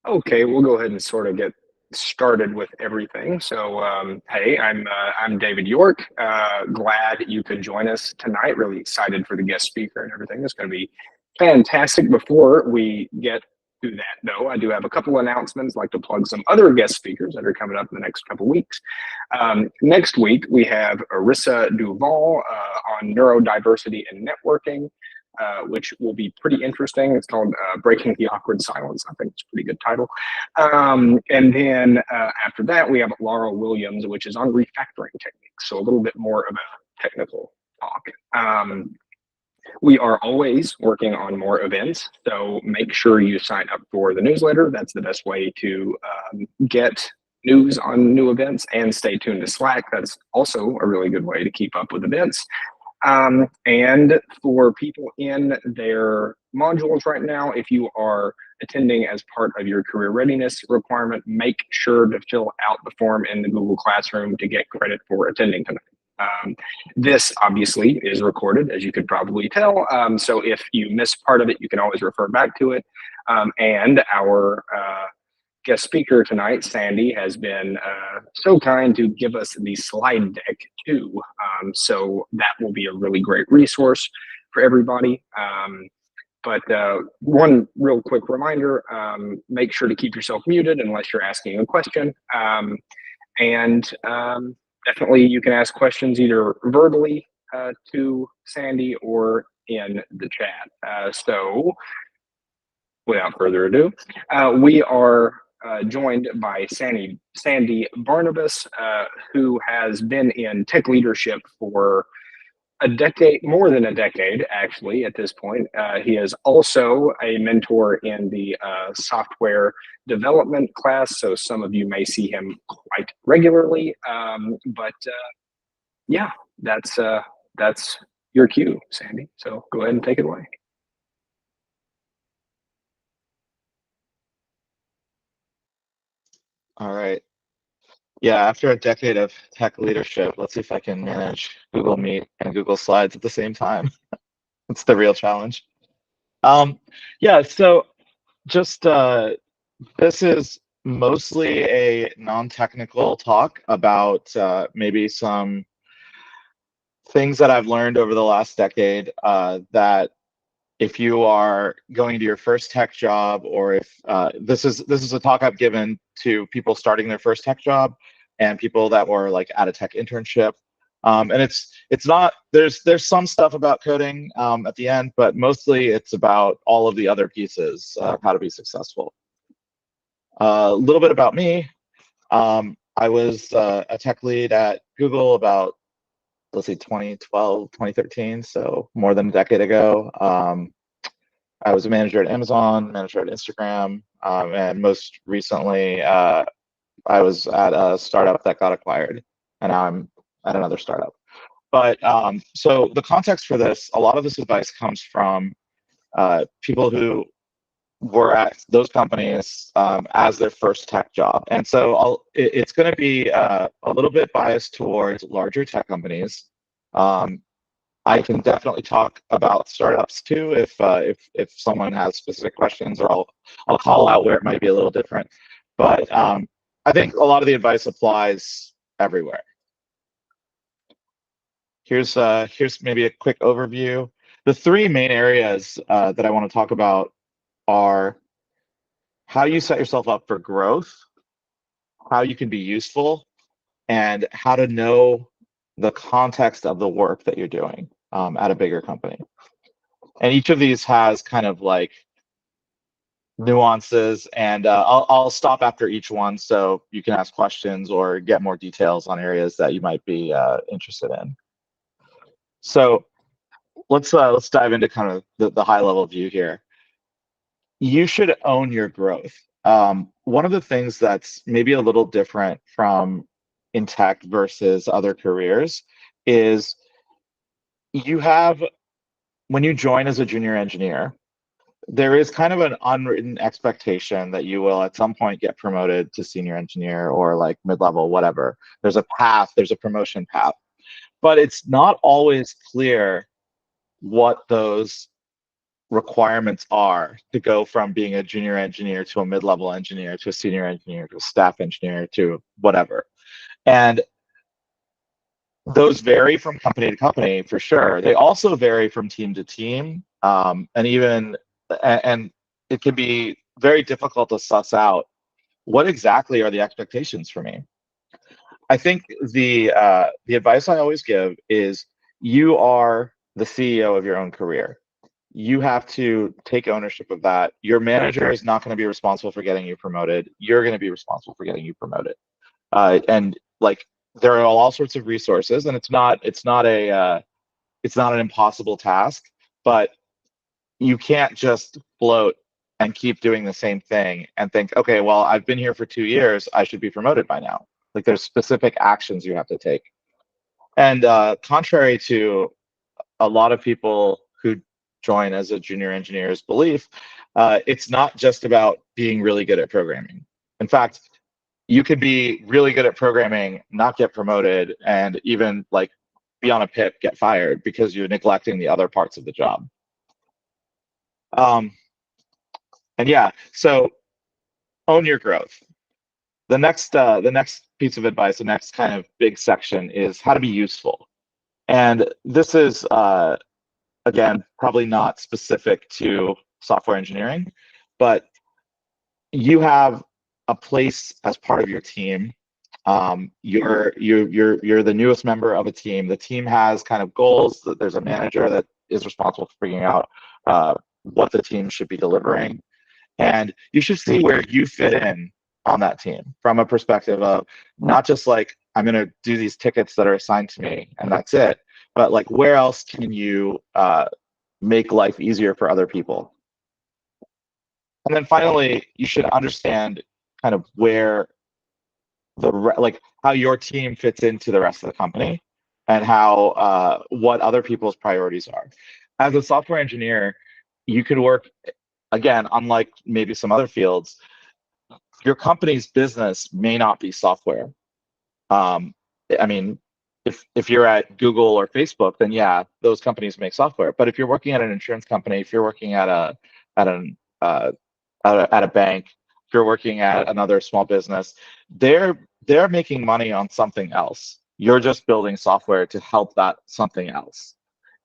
Okay, we'll go ahead and sort of get started with everything. So, hey, I'm David York. Glad you could join us tonight. Really excited for the guest speaker and everything. It's going to be fantastic. Before we get to that, though, I do have a couple announcements. I'd like to plug some other guest speakers that are coming up in the next couple weeks. Next week we have Arissa Duval on neurodiversity and networking, which will be pretty interesting. It's called Breaking the Awkward Silence. I think it's a pretty good title. And then after that, we have Laura Williams, which is on refactoring techniques. So a little bit more of a technical talk. We are always working on more events, so make sure you sign up for the newsletter. That's the best way to get news on new events, and stay tuned to Slack. That's also a really good way to keep up with events. And for people in their modules right now, if you are attending as part of your career readiness requirement, make sure to fill out the form in the Google Classroom to get credit for attending tonight. This obviously is recorded, as you could probably tell. So if you miss part of it, you can always refer back to it. And our guest speaker tonight, Sandy, has been so kind to give us the slide deck too. So that will be a really great resource for everybody. But one real quick reminder, make sure to keep yourself muted unless you're asking a question. And definitely you can ask questions either verbally to Sandy or in the chat. So without further ado, we are joined by Sandy Barnabas, who has been in tech leadership for a decade, more than a decade, actually, at this point. He is also a mentor in the software development class, so some of you may see him quite regularly. But yeah, that's your cue, Sandy. So go ahead and take it away. All right. Yeah, after a decade of tech leadership, let's see if I can manage Google Meet and Google Slides at the same time. It's the real challenge. Um, yeah, so just this is mostly a non-technical talk about maybe some things that I've learned over the last decade that if you are going to your first tech job, or if this is a talk I've given to people starting their first tech job and people that were like at a tech internship. And it's not there's some stuff about coding at the end, but mostly it's about all of the other pieces of how to be successful. A little bit about me. I was a tech lead at Google about, let's see, 2012, 2013, so more than a decade ago. I was a manager at Amazon, manager at Instagram, and most recently, I was at a startup that got acquired, and now I'm at another startup. But so the context for this, a lot of this advice comes from people who were at those companies as their first tech job, and so it's going to be a little bit biased towards larger tech companies. Um, I can definitely talk about startups too if someone has specific questions, or I'll call out where it might be a little different. But I think a lot of the advice applies everywhere. Here's maybe a quick overview. The three main areas that I want to talk about are how you set yourself up for growth, how you can be useful, and how to know the context of the work that you're doing at a bigger company. And each of these has kind of like nuances, and I'll stop after each one so you can ask questions or get more details on areas that you might be interested in. So let's dive into kind of the high level view here. You should own your growth. One of the things that's maybe a little different from in tech versus other careers is you have, when you join as a junior engineer, there is kind of an unwritten expectation that you will at some point get promoted to senior engineer or like mid-level, whatever. There's a path, there's a promotion path, but it's not always clear what those requirements are to go from being a junior engineer to a mid-level engineer to a senior engineer to a staff engineer to whatever. And those vary from company to company for sure. They also vary from team to team, and it can be very difficult to suss out what exactly are the expectations for me. I think the advice I always give is you are the CEO of your own career. You have to take ownership of that. Your manager is not going to be responsible for getting you promoted. You're going to be responsible for getting you promoted. And like there are all sorts of resources, and it's not an impossible task, but you can't just float and keep doing the same thing and think, okay, well, I've been here for 2 years, I should be promoted by now. Like there's specific actions you have to take. And contrary to a lot of people who join as a junior engineer's belief, it's not just about being really good at programming. In fact, you could be really good at programming, not get promoted, and even like be on a pip, get fired because you're neglecting the other parts of the job. Um, and yeah, so own your growth. The next piece of advice, the next kind of big section is how to be useful. And this is again probably not specific to software engineering, but you have a place as part of your team. You're the newest member of a team. The team has kind of goals. That there's a manager that is responsible for figuring out what the team should be delivering, and you should see where you fit in on that team from a perspective of not just like I'm going to do these tickets that are assigned to me and that's it, but like where else can you make life easier for other people? And then finally, you should understand kind of where like how your team fits into the rest of the company and how what other people's priorities are. As a software engineer, you could work again, unlike maybe some other fields, your company's business may not be software. Um, I mean, if you're at Google or Facebook, then yeah, those companies make software. But if you're working at an insurance company, if you're working at at an at a bank, if you're working at another small business, they're making money on something else. You're just building software to help that something else.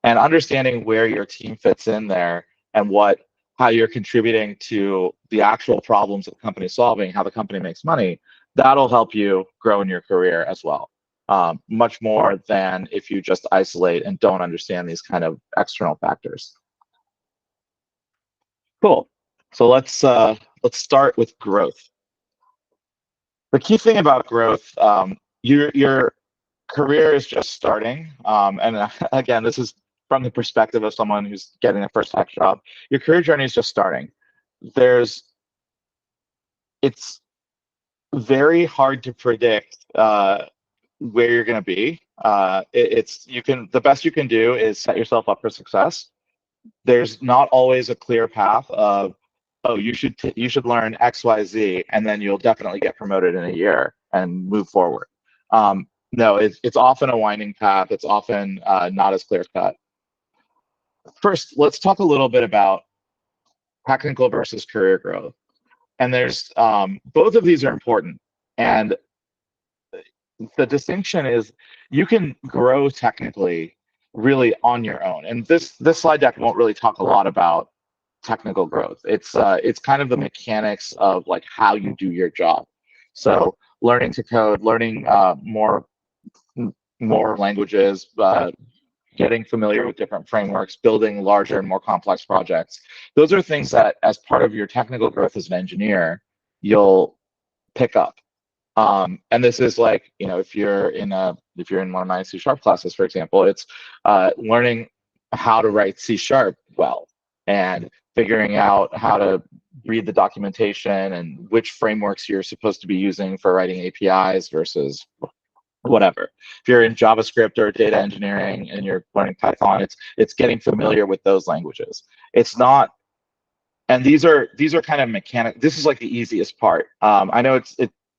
And understanding where your team fits in there and how you're contributing to the actual problems that the company is solving, how the company makes money, that'll help you grow in your career as well. Much more than if you just isolate and don't understand these kind of external factors. Cool. So let's start with growth. The key thing about growth, your career is just starting. And again, this is from the perspective of someone who's getting a first tech job. Your career journey is just starting. It's very hard to predict where you're going to be. The best you can do is set yourself up for success. There's not always a clear path of, oh, you should learn XYZ and then you'll definitely get promoted in a year and move forward. No, it's often a winding path. It's often not as clear cut. First, let's talk a little bit about technical versus career growth. And there's both of these are important. And the distinction is you can grow technically really on your own. And this slide deck won't really talk a lot about technical growth. It's kind of the mechanics of like how you do your job. So learning to code, learning more languages, getting familiar with different frameworks, building larger and more complex projects. Those are things that, as part of your technical growth as an engineer, you'll pick up. And this is like, if you're in one of my C# classes, for example, it's learning how to write C# well and figuring out how to read the documentation and which frameworks you're supposed to be using for writing APIs versus whatever. If you're in JavaScript or data engineering and you're learning Python, it's getting familiar with those languages. It's not, and these are kind of mechanic. This is like the easiest part. I know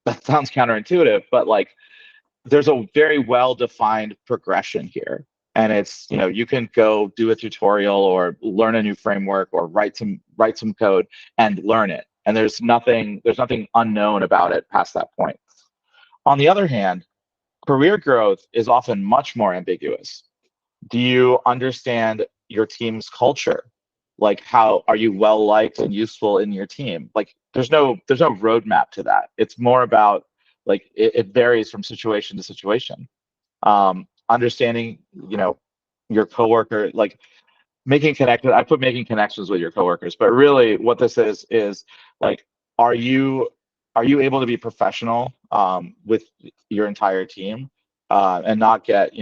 that sounds counterintuitive, but like there's a very well-defined progression here. And it's, you can go do a tutorial or learn a new framework or write some code and learn it. And there's nothing unknown about it past that point. On the other hand, career growth is often much more ambiguous. Do you understand your team's culture? Like, how are you well liked and useful in your team? Like, there's no roadmap to that. It's more about, like, it varies from situation to situation. Understanding, your coworker, like, I put making connections with your coworkers, but really what this is like, are you able to be professional with your entire team, and not get,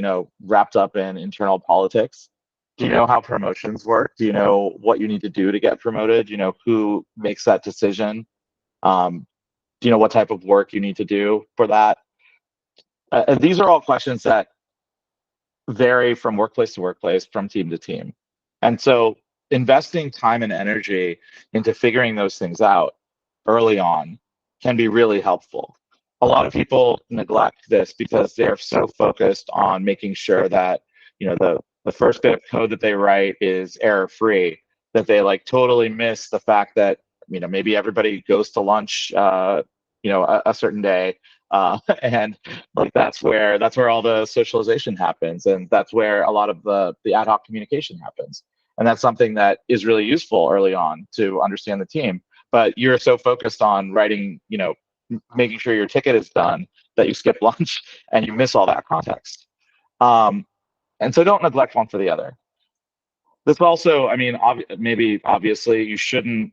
wrapped up in internal politics? Do you know how promotions work? Do you know what you need to do to get promoted? Do you know who makes that decision? Do you know what type of work you need to do for that? And these are all questions that vary from workplace to workplace, from team to team. And so investing time and energy into figuring those things out early on can be really helpful. A lot of people neglect this because they're so focused on making sure that, the first bit of code that they write is error free, that they like totally miss the fact that, maybe everybody goes to lunch, a certain day, and like that's where all the socialization happens, and that's where a lot of the ad hoc communication happens. And that's something that is really useful early on to understand the team. But you're so focused on writing, making sure your ticket is done, that you skip lunch and you miss all that context. um, and so don't neglect one for the other. This also, I mean, maybe obviously you shouldn't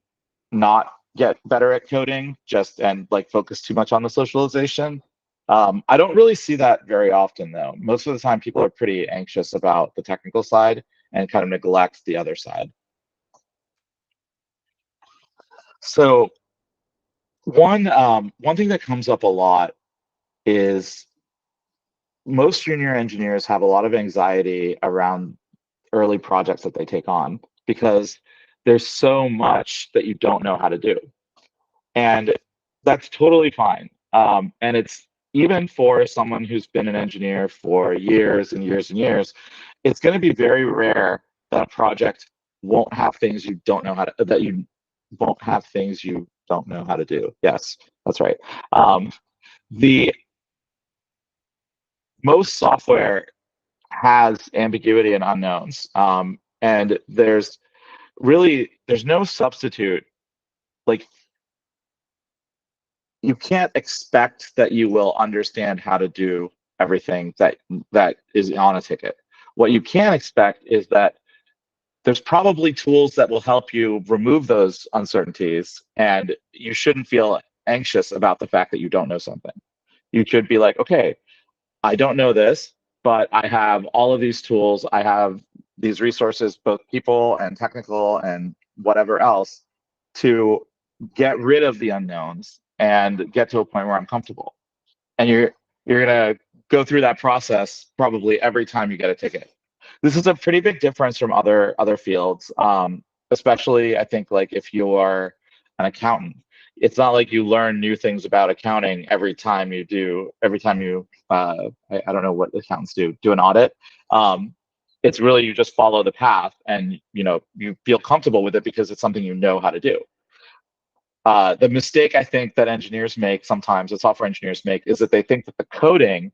not get better at coding just and like focus too much on the socialization. I don't really see that very often, though. Most of the time, people are pretty anxious about the technical side and kind of neglect the other side. So one thing that comes up a lot is most junior engineers have a lot of anxiety around early projects that they take on, because there's so much that you don't know how to do. And that's totally fine. And it's, even for someone who's been an engineer for years and years and years, it's going to be very rare that a project won't have things you don't know how to, that you won't have things you don't know how to do. Yes, that's right. The Most software has ambiguity and unknowns. And there's no substitute. Like, you can't expect that you will understand how to do everything that is on a ticket. What you can expect is that there's probably tools that will help you remove those uncertainties, and you shouldn't feel anxious about the fact that you don't know something. You should be like, okay, I don't know this, but I have all of these tools. I have these resources, both people and technical and whatever else, to get rid of the unknowns and get to a point where I'm comfortable. And you're gonna go through that process probably every time you get a ticket. This is a pretty big difference from other fields, especially I think, like, if you are an accountant. It's not like you learn new things about accounting every time you I don't know what accountants do an audit. It's really, you just follow the path, and you feel comfortable with it because it's something you know how to do. The mistake I think that engineers make sometimes, that software engineers make, is that they think that the coding,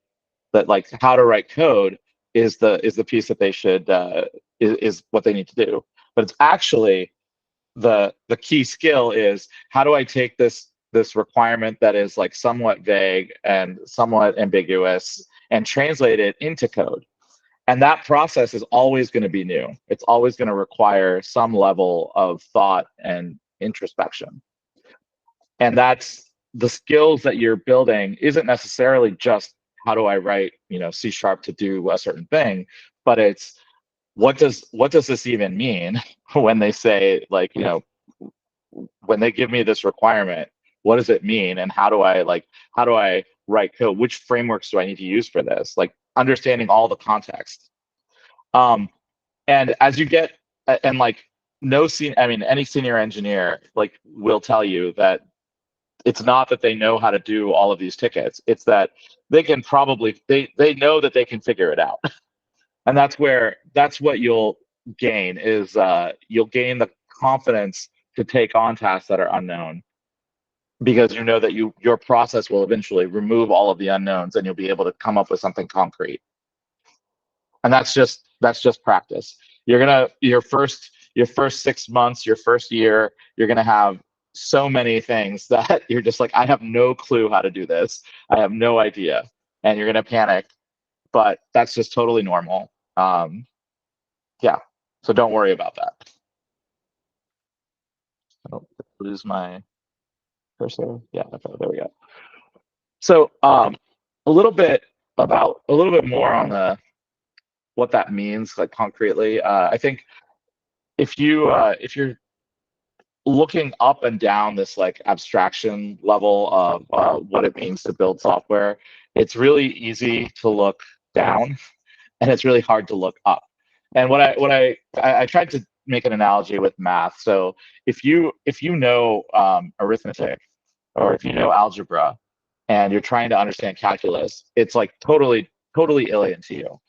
that like how to write code, is the piece that they should is what they need to do. But it's actually, the key skill is, how do I take this requirement that is like somewhat vague and somewhat ambiguous and translate it into code. And that process is always going to be new. It's always going to require some level of thought and introspection. And that's the skills that you're building, isn't necessarily just, how do I write, C# to do a certain thing, but it's, what does this even mean when they say, like, when they give me this requirement, what does it mean, and how do I write code? Which frameworks do I need to use for this? Like, understanding all the context. Um, and as you get, and like, I mean, any senior engineer like will tell you that it's not that they know how to do all of these tickets. It's that they know that they can figure it out. And that's what you'll gain is you'll gain the confidence to take on tasks that are unknown because you know that your process will eventually remove all of the unknowns and you'll be able to come up with something concrete. And that's just practice. You're gonna your first 6 months, your first year, you're gonna have so many things that you're just like, I have no clue how to do this. I have no idea, and you're gonna panic. But that's just totally normal. Yeah, so don't worry about that. I don't lose my cursor. Yeah, okay, there we go. So a little bit more on the what that means, like concretely. I think if you're looking up and down this like abstraction level of what it means to build software, it's really easy to look down and it's really hard to look up. And what I tried to make an analogy with math. So if you know arithmetic or if you know algebra and you're trying to understand calculus, it's like totally alien to you.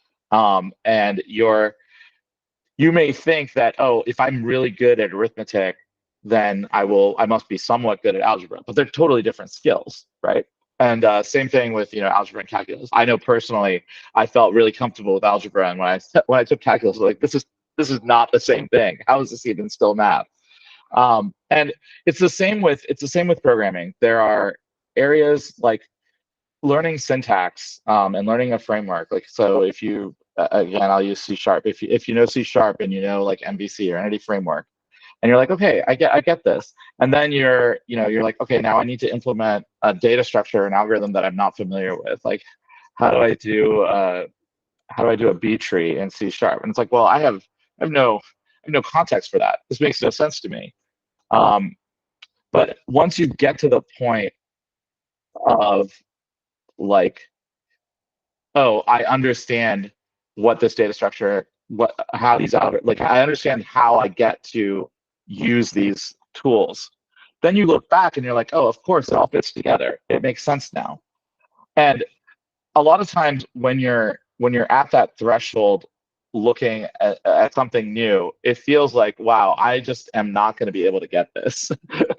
And you may think that, oh, if I'm really good at arithmetic, then I must be somewhat good at algebra, but they're totally different skills, right? And same thing with algebra and calculus. I know personally, I felt really comfortable with algebra, and when I took calculus, I was like, this is not the same thing. How is this even still math? And it's the same with programming. There are areas like learning syntax and learning a framework. Like so, if you again, I'll use C sharp. If you know C sharp and you know like MVC or Entity Framework, and you're like, okay, I get this, and then you're like, okay, now I need to implement a data structure, an algorithm that I'm not familiar with. Like, how do I do a B tree in C sharp? And it's like, well, I have no context for that. This makes no sense to me. Um, but once you get to the point of like, oh, I understand what this data structure, how these like I understand how I get to use these tools. Then you look back and you're like, oh, of course, it all fits together. It makes sense now. And a lot of times when you're at that threshold looking at something new, it feels like, wow, I just am not going to be able to get this.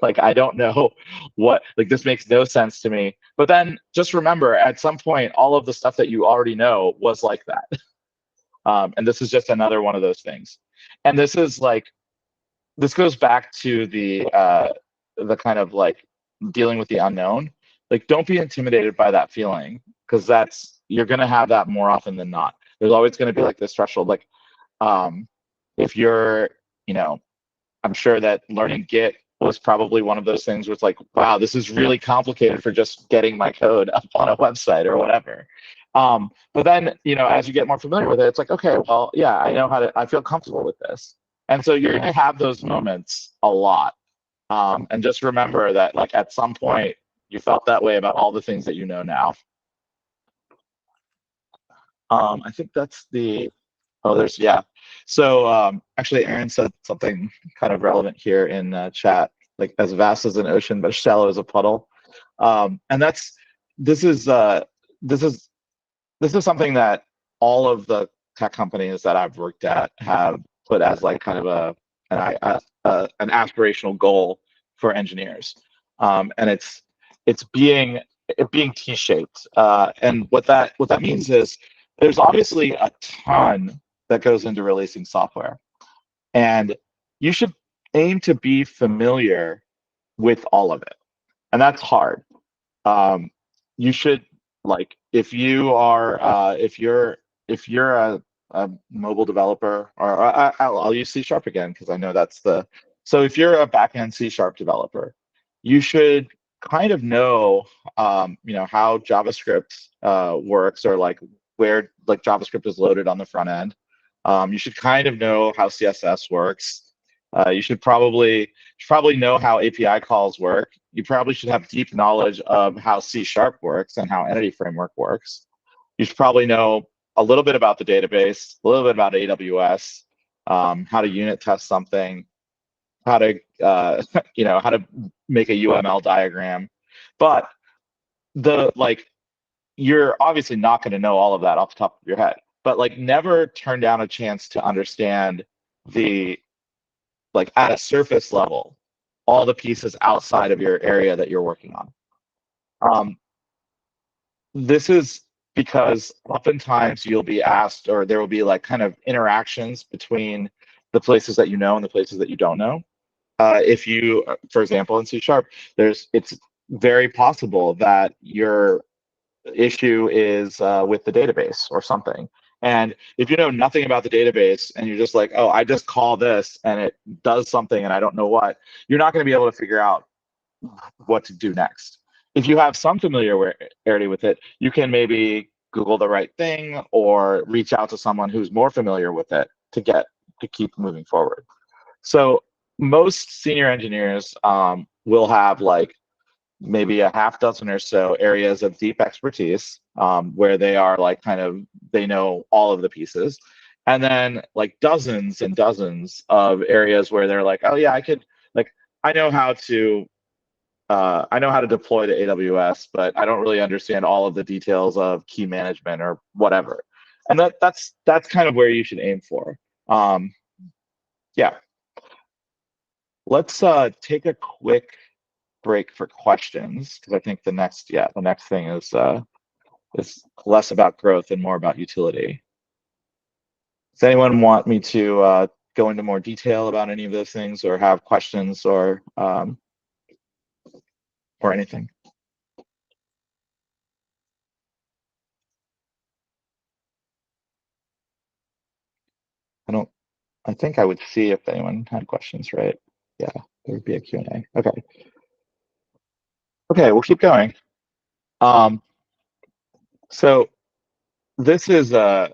Like I don't know like this makes no sense to me. But then just remember at some point all of the stuff that you already know was like that. And this is just another one of those things. And this goes back to the kind of like dealing with the unknown. Like don't be intimidated by that feeling because you're going to have that more often than not. There's always going to be like this threshold. Like if you're you know I'm sure that learning Git was probably one of those things where it's like, wow, this is really complicated for just getting my code up on a website or whatever. But then, as you get more familiar with it, it's like, okay, well, yeah, I feel comfortable with this. And so you're going to have those moments a lot. And just remember that, like, at some point, you felt that way about all the things that you know now. I think that's the Oh, yeah. So actually, Aaron said something kind of relevant here in chat, like as vast as an ocean, but shallow as a puddle. And this is uh, this is this is something that all of the tech companies that I've worked at have put as like kind of an aspirational goal for engineers, and it being T-shaped. And what that means is there's obviously a ton that goes into releasing software. And you should aim to be familiar with all of it. And that's hard. Um, you should like if you're a mobile developer, or I'll use C sharp again because I know that's the so if you're a backend C sharp developer, you should kind of know how JavaScript works, or like where like JavaScript is loaded on the front end. You should kind of know how CSS works. You should probably know how API calls work. You probably should have deep knowledge of how C sharp works and how Entity Framework works. You should probably know a little bit about the database, a little bit about AWS, how to unit test something, how to how to make a UML diagram. But the like you're obviously not going to know all of that off the top of your head. but like never turn down a chance to understand the like at a surface level all the pieces outside of your area that you're working on. Um, this is because oftentimes you'll be asked, or there will be like kind of interactions between the places that you know and the places that you don't know. If you, for example, in C sharp, it's very possible that your issue is with the database or something. And if you know nothing about the database and you're just like, oh, I just call this and it does something and I don't know what, you're not going to be able to figure out what to do next. If you have some familiarity with it, you can maybe Google the right thing or reach out to someone who's more familiar with it to keep moving forward. So most senior engineers will have like maybe a half dozen or so areas of deep expertise where they are like kind of they know all of the pieces, and then like dozens and dozens of areas where they're like, oh yeah, I could like I know how to I know how to deploy to AWS, but I don't really understand all of the details of key management or whatever. And that's kind of where you should aim for. Yeah, let's take a quick break for questions because I think the next thing is less about growth and more about utility. Does anyone want me to go into more detail about any of those things, or have questions, or anything? I don't. I think I would see if anyone had questions, right? Yeah, there would be a Q&A. Okay. Okay, we'll keep going. Um, so this is there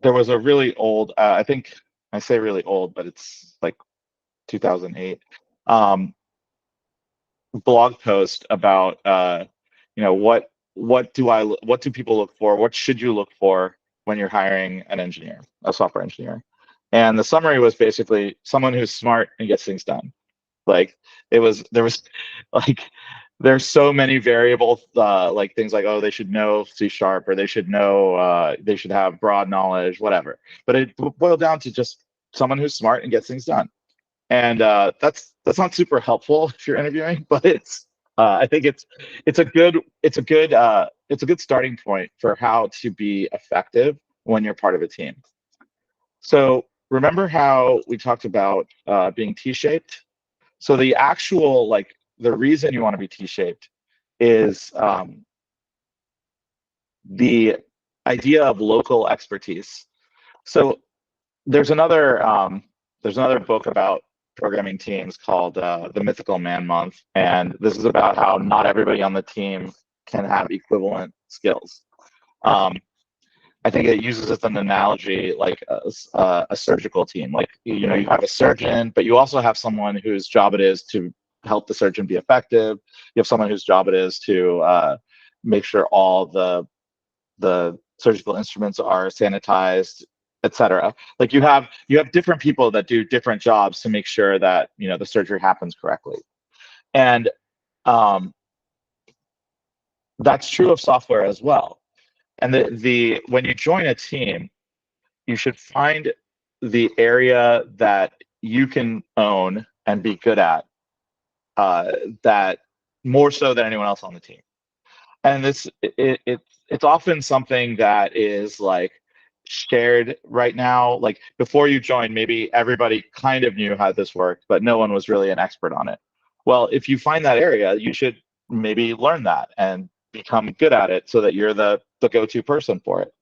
was a really old, I think I say really old, but it's like 2008, um, blog post about what do people look for? What should you look for when you're hiring an engineer, a software engineer? And the summary was basically someone who's smart and gets things done. Like there was like there's so many variable like things like, oh, they should know C sharp, or they should know they should have broad knowledge, whatever. But it boiled down to just someone who's smart and gets things done. And that's not super helpful if you're interviewing, but it's I think it's a good starting point for how to be effective when you're part of a team. So remember how we talked about being T-shaped? So the actual like the reason you want to be T-shaped is the idea of local expertise. So there's another book about programming teams called The Mythical Man Month, and this is about how not everybody on the team can have equivalent skills. Um, I think it uses as an analogy like a surgical team. Like you have a surgeon, but you also have someone whose job it is to help the surgeon be effective. You have someone whose job it is to make sure all the surgical instruments are sanitized, etc. Like you have different people that do different jobs to make sure that the surgery happens correctly. And um, that's true of software as well. And the when you join a team, you should find the area that you can own and be good at, uh, that more so than anyone else on the team. And it's often something that is like shared right now. Like before you joined, maybe everybody kind of knew how this worked, but no one was really an expert on it. Well, if you find that area, you should maybe learn that and become good at it so that you're the go-to person for it.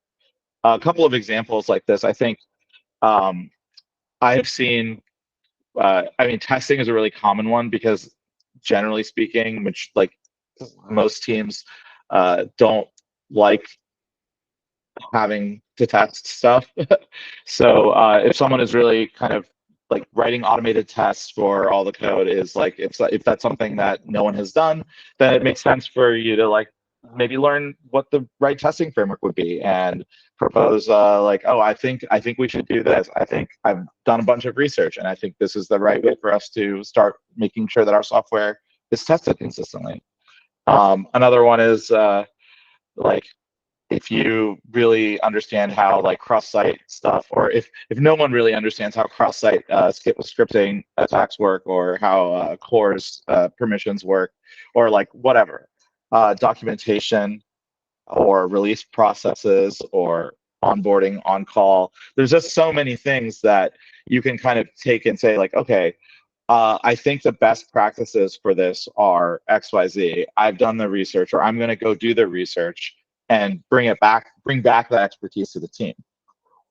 A couple of examples like this, I think um, I've seen. I mean, testing is a really common one because generally speaking, which like most teams don't like having to test stuff. So if someone is really kind of like writing automated tests for all the code is like if that's something that no one has done, then it makes sense for you to like maybe learn what the right testing framework would be and propose like, oh, I think we should do this. I think I've done a bunch of research and I think this is the right way for us to start making sure that our software is tested consistently. Another one is like if you really understand how like cross-site stuff, or if no one really understands how cross-site scripting attacks work, or how cores permissions work, or like whatever documentation or release processes or onboarding on call. There's just so many things that you can kind of take and say like, okay, I think the best practices for this are XYZ. I've done the research, or I'm going to go do the research and bring back that expertise to the team.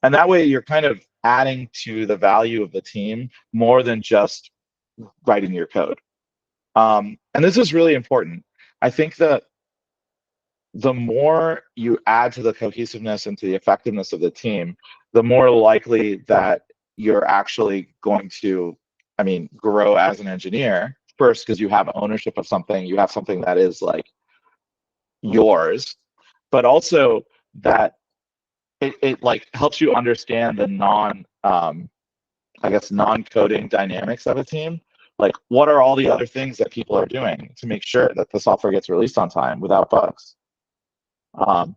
And that way you're kind of adding to the value of the team more than just writing your code. And this is really important. I think that the more you add to the cohesiveness and to the effectiveness of the team, the more likely that you're actually going to, I mean, grow as an engineer first, because you have ownership of something, you have something that is like yours, but also that it like helps you understand the I guess non-coding dynamics of a team. Like, what are all the other things that people are doing to make sure that the software gets released on time without bugs? Um,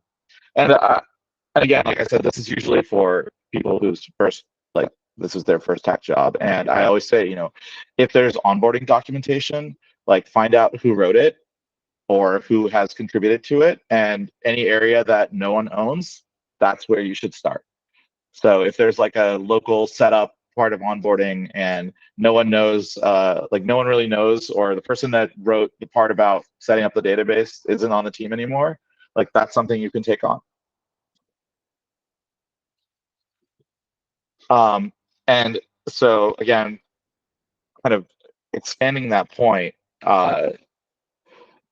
and and again, like I said, this is usually for people whose first, like, this is their first tech job. And I always say, if there's onboarding documentation, like find out who wrote it or who has contributed to it, and any area that no one owns, that's where you should start. So if there's like a local setup part of onboarding and no one knows, like no one really knows, or the person that wrote the part about setting up the database isn't on the team anymore, like that's something you can take on. Um, and so again, kind of expanding that point, uh,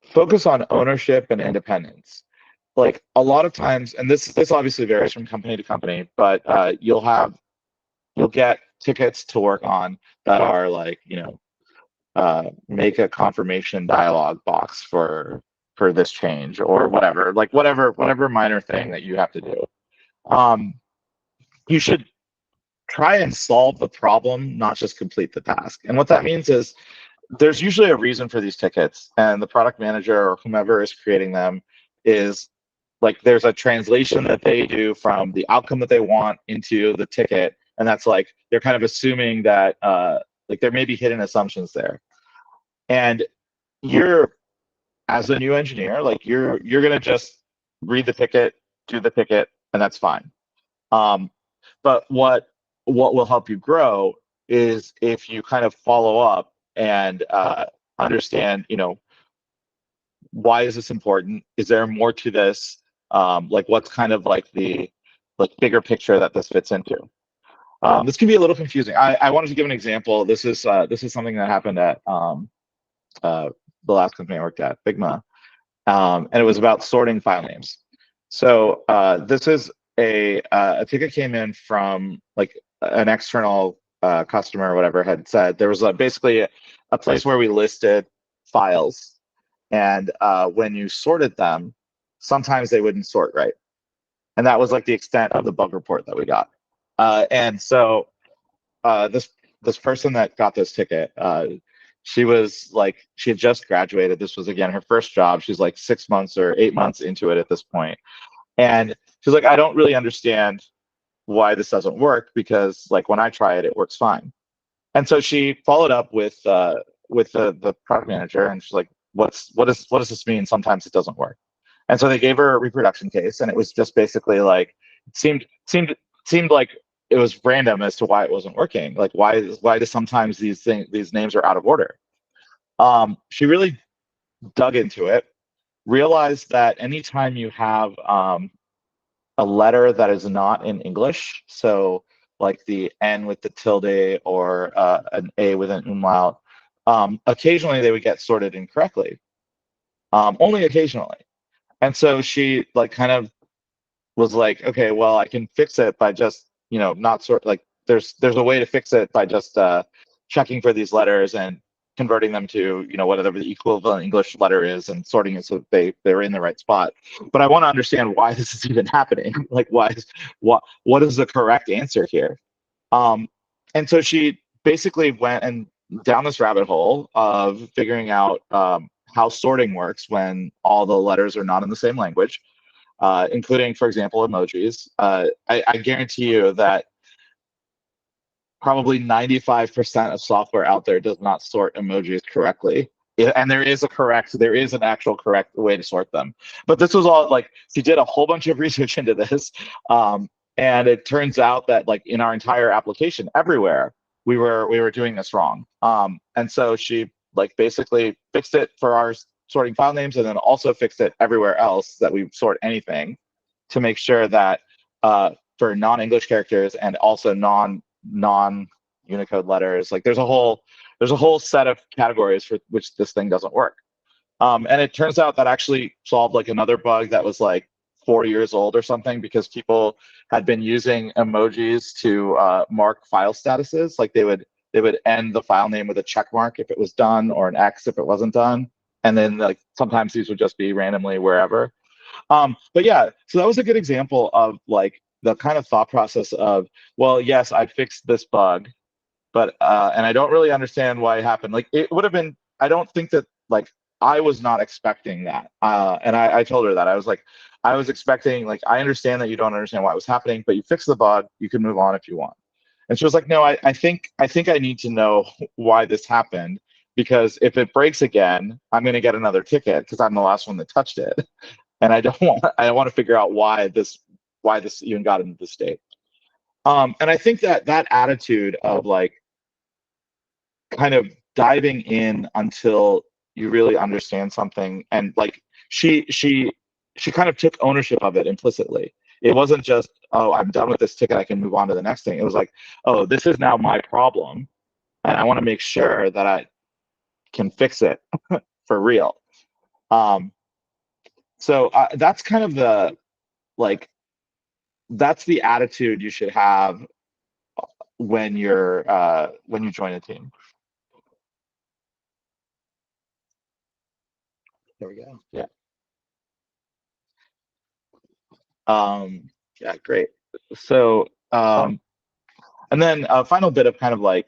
focus on ownership and independence. Like a lot of times, and this obviously varies from company to company, but you'll get tickets to work on that are like, make a confirmation dialog box for this change, or whatever, like whatever minor thing that you have to do. Um, you should try and solve the problem, not just complete the task. And what that means is there's usually a reason for these tickets, and the product manager or whomever is creating them is like, there's a translation that they do from the outcome that they want into the ticket, and that's like they're kind of assuming that like there may be hidden assumptions there. And you're, as a new engineer, like you're gonna just read the ticket, do the ticket, and that's fine. um, but what will help you grow is if you kind of follow up and understand, why is this important? Is there more to this? Like, what's kind of like the like bigger picture that this fits into? This can be a little confusing. I wanted to give an example. This is something that happened at uh, the last company I worked at, Figma, and it was about sorting file names. So this is a ticket came in from like an external customer or whatever had said there was basically a place where we listed files, and when you sorted them, sometimes they wouldn't sort right, and that was like the extent of the bug report that we got. And so this person that got this ticket, she was like, she had just graduated. This was again her first job. She's like 6 months or 8 months into it at this point, and she's like, I don't really understand why this doesn't work, because like when I try it, it works fine. And so she followed up with the product manager, and she's like, what does this mean? Sometimes it doesn't work. And so they gave her a reproduction case, and it was just basically like it seemed like it was random as to why it wasn't working. Like, why do sometimes these names are out of order? She really dug into it, realized that anytime you have a letter that is not in English, so like the N with the tilde, or an A with an umlaut, occasionally they would get sorted incorrectly, only occasionally. And so she like kind of was like, okay, well, I can fix it by just, not sort, like there's a way to fix it by just checking for these letters and converting them to, whatever the equivalent English letter is, and sorting it so that they're in the right spot. But I want to understand why this is even happening. Like, what is the correct answer here? Um, and so she basically went and down this rabbit hole of figuring out how sorting works when all the letters are not in the same language. including, for example, emojis. I guarantee you that probably 95% of software out there does not sort emojis correctly. And there is an actual correct way to sort them. But this was all like, she did a whole bunch of research into this. Um, and it turns out that like in our entire application everywhere, we were doing this wrong. And so she like basically fixed it for our sorting file names and then also fixed it everywhere else that we sort anything to make sure that for non-English characters and also non-Unicode letters. Like there's a whole set of categories for which this thing doesn't work. And it turns out that actually solved like another bug that was like 4 years old or something because people had been using emojis to mark file statuses. Like they would end the file name with a check mark if it was done or an X if it wasn't done. And then like sometimes these would just be randomly wherever. But yeah, so that was a good example of like the kind of thought process of, well, yes, I fixed this bug, but and I don't really understand why it happened. Like it would have been, I don't think that like I was not expecting that. And I told her that I was like, I was expecting like I understand that you don't understand why it was happening, but you fixed the bug, you can move on if you want. And she was like, no, I think I need to know why this happened because if it breaks again, I'm going to get another ticket because I'm the last one that touched it and I want to figure out why this even got into this state. And I think that that attitude of like kind of diving in until you really understand something and like she kind of took ownership of it implicitly. It wasn't just, oh, I'm done with this ticket, I can move on to the next thing. It was like, oh, this is now my problem and I want to make sure that I can fix it for real. um so that's kind of the like that's the attitude you should have when you join a team. There we go. Yeah. Yeah, great. So and then a final bit of kind of like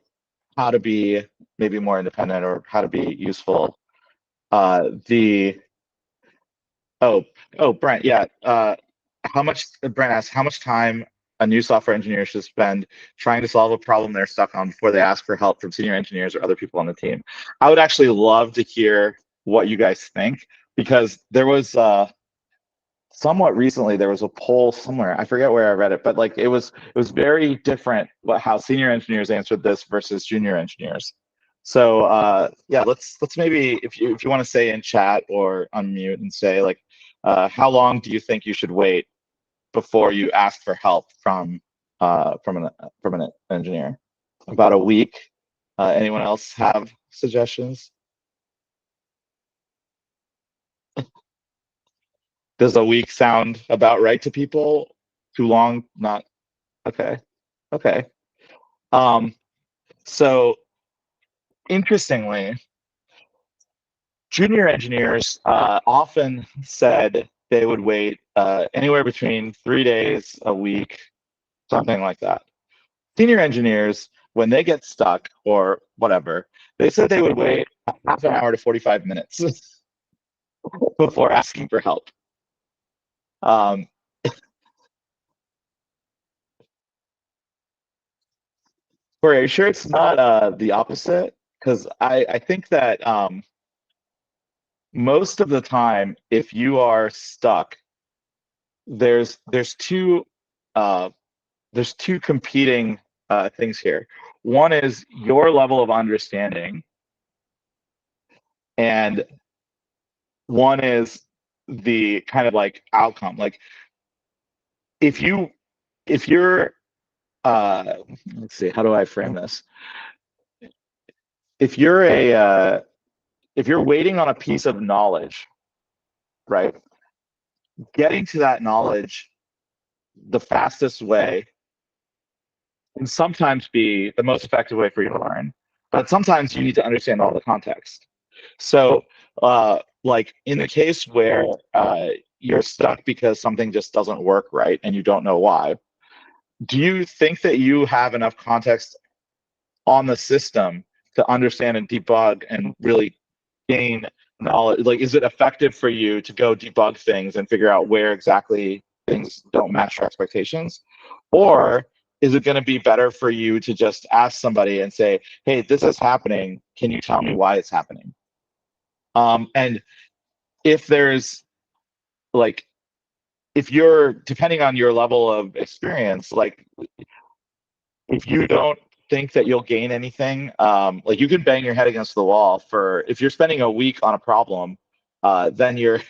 how to be maybe more independent or how to be useful. The Oh, Brent, yeah. Brent asked how much time a new software engineer should spend trying to solve a problem they're stuck on before they ask for help from senior engineers or other people on the team. I would actually love to hear what you guys think because there was somewhat recently there was a poll somewhere. I forget where I read it, but like it was very different how senior engineers answered this versus junior engineers. So yeah, let's maybe if you want to say in chat or unmute and say like how long do you think you should wait before you ask for help from an engineer? About a week. Anyone else have suggestions? Does a week sound about right to people? Too long? Not okay. Okay. Um, so interestingly, junior engineers often said they would wait anywhere between 3 days, a week, something like that. Senior engineers, when they get stuck or whatever, they said they would wait half an hour to 45 minutes before asking for help. Um, Corey, are you sure it's not the opposite? Because I think that most of the time, if you are stuck, there's two uh, there's two competing things here. One is your level of understanding, and one is the kind of like outcome. Like if you if you're uh, let's see, how do I frame this? If you're a if you're waiting on a piece of knowledge, right? Getting to that knowledge the fastest way can sometimes be the most effective way for you to learn, but sometimes you need to understand all the context. So, like in the case where you're stuck because something just doesn't work right and you don't know why, do you think that you have enough context on the system to understand and debug and really gain knowledge, like, is it effective for you to go debug things and figure out where exactly things don't match your expectations? Or is it going to be better for you to just ask somebody and say, hey, this is happening. Can you tell me why it's happening? And if there's like, if you're, depending on your level of experience, like if you don't think that you'll gain anything, like you can bang your head against the wall for, if you're spending a week on a problem, then you're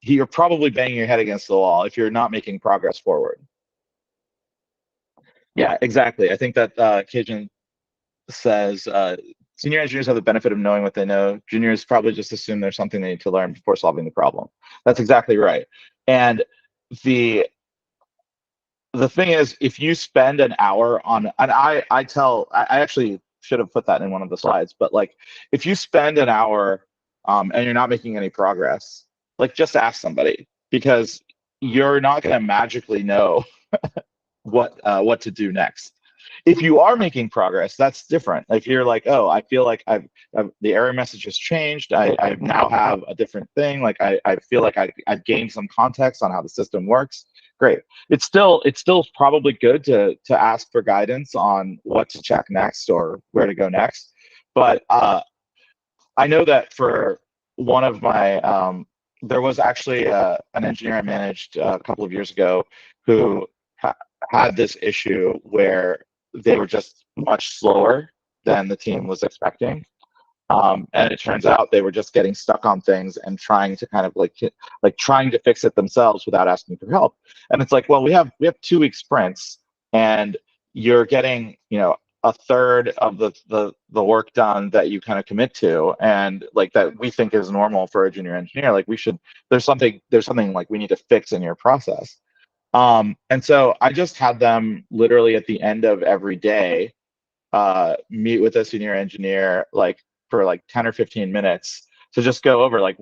you're probably banging your head against the wall if you're not making progress forward. Yeah, exactly. I think that Cajun says senior engineers have the benefit of knowing what they know. Juniors probably just assume there's something they need to learn before solving the problem. That's exactly right. And the the thing is, if you spend an hour on, and I actually should have put that in one of the slides, but like if you spend an hour and you're not making any progress, like just ask somebody, because you're not going to magically know what to do next. If you are making progress, that's different. If you're like, oh, I feel like I've the error message has changed. I now have a different thing. Like I feel like I've gained some context on how the system works. Great. It's still probably good to ask for guidance on what to check next or where to go next. But I know that for one of my there was actually an engineer I managed a couple of years ago who ha had this issue where they were just much slower than the team was expecting. And it turns out they were just getting stuck on things and trying to kind of like trying to fix it themselves without asking for help. And it's like, well, we have 2 week sprints, and you're getting, a third of the work done that you kind of commit to, and like that we think is normal for a junior engineer. Like we should, there's something like we need to fix in your process. And so I just had them literally at the end of every day meet with a senior engineer like for like 10 or 15 minutes to just go over like